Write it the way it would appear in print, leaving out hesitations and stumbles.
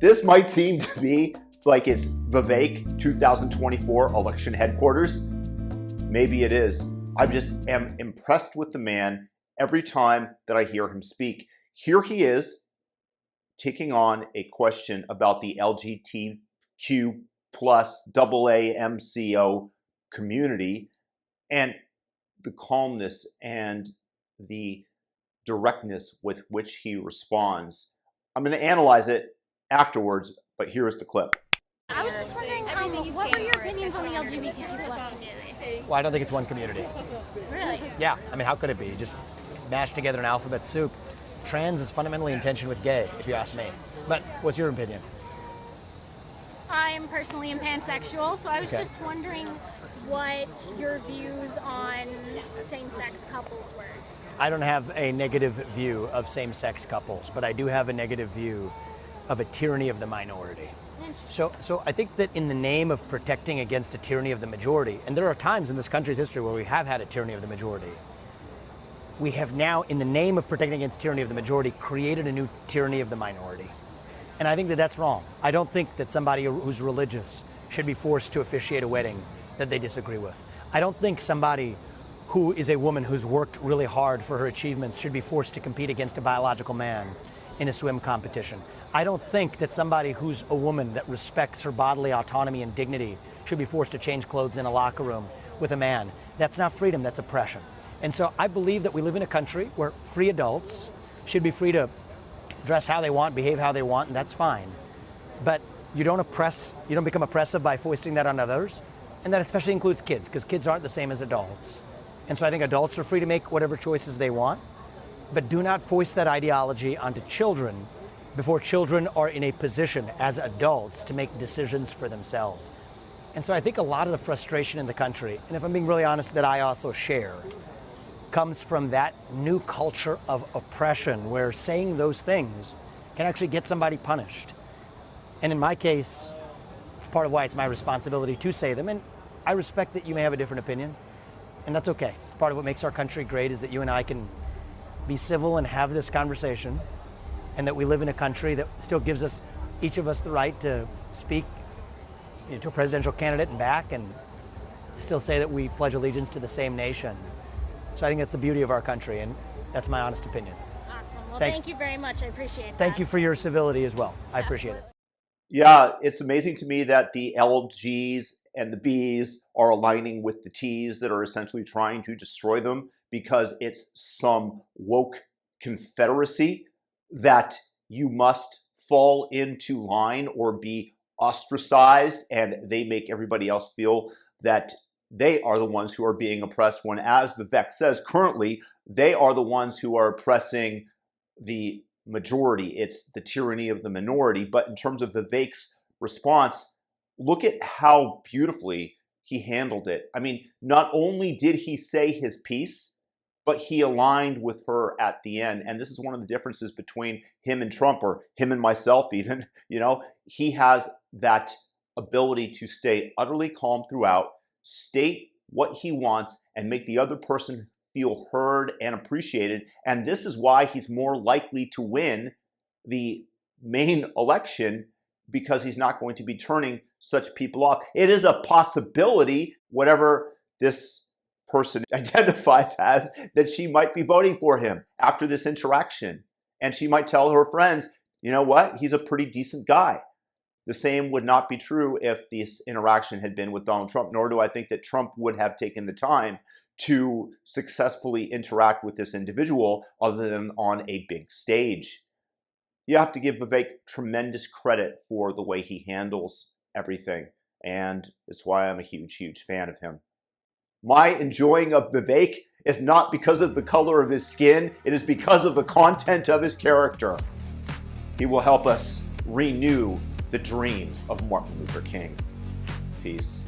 This might seem to be like it's Vivek 2024 election headquarters. Maybe it is. I just am impressed with the man every time that I hear him speak. Here he is taking on a question about the LGBTQ plus AAMCO community, and the calmness and the directness with which he responds. I'm going to analyze it afterwards, but here is the clip. I was just wondering, what were your opinions on the LGBTQ plus community? Well, I don't think it's one community. Really? Yeah, I mean, how could it be? Just mash together an alphabet soup. Trans is fundamentally in tension with gay, if you ask me. But what's your opinion? I'm personally pansexual, so I was just wondering what your views on same-sex couples were. I don't have a negative view of same-sex couples, but I do have a negative view of a tyranny of the minority. So I think that in the name of protecting against a tyranny of the majority, and there are times in this country's history where we have had a tyranny of the majority, we have now, in the name of protecting against tyranny of the majority, created a new tyranny of the minority. And I think that that's wrong. I don't think that somebody who's religious should be forced to officiate a wedding that they disagree with. I don't think somebody who is a woman who's worked really hard for her achievements should be forced to compete against a biological man in a swim competition. I don't think that somebody who's a woman that respects her bodily autonomy and dignity should be forced to change clothes in a locker room with a man. That's not freedom, that's oppression. And so I believe that we live in a country where free adults should be free to dress how they want, behave how they want, and that's fine. But you don't become oppressive by foisting that on others. And that especially includes kids, because kids aren't the same as adults. And so I think adults are free to make whatever choices they want, but do not foist that ideology onto children before children are in a position as adults to make decisions for themselves. And so I think a lot of the frustration in the country, and if I'm being really honest, that I also share, comes from that new culture of oppression where saying those things can actually get somebody punished. And in my case, it's part of why it's my responsibility to say them. And I respect that you may have a different opinion, and that's okay. Part of what makes our country great is that you and I can be civil and have this conversation, and that we live in a country that still gives us, each of us, the right to speak to a presidential candidate and back, and still say that we pledge allegiance to the same nation. So I think that's the beauty of our country, and that's my honest opinion. Awesome. Well, Thanks. Thank you very much. I appreciate that. Thank you for your civility as well. I appreciate it. Yeah, it's amazing to me that the LGs and the Bs are aligning with the Ts that are essentially trying to destroy them, because it's some woke confederacy that you must fall into line or be ostracized, and they make everybody else feel that they are the ones who are being oppressed, when, as Vivek says, currently they are the ones who are oppressing the majority. It's the tyranny of the minority. But in terms of Vivek's response, look at how beautifully he handled it. I mean, not only did he say his piece, but he aligned with her at the end. And this is one of the differences between him and Trump, or him and myself even. He has that ability to stay utterly calm throughout, state what he wants, and make the other person feel heard and appreciated. And this is why he's more likely to win the main election, because he's not going to be turning such people off. It is a possibility, whatever this person identifies as, that she might be voting for him after this interaction. And she might tell her friends, you know what, he's a pretty decent guy. The same would not be true if this interaction had been with Donald Trump, nor do I think that Trump would have taken the time to successfully interact with this individual other than on a big stage. You have to give Vivek tremendous credit for the way he handles everything, and it's why I'm a huge, huge fan of him. My enjoying of Vivek is not because of the color of his skin, it is because of the content of his character. He will help us renew the dream of Martin Luther King. Peace.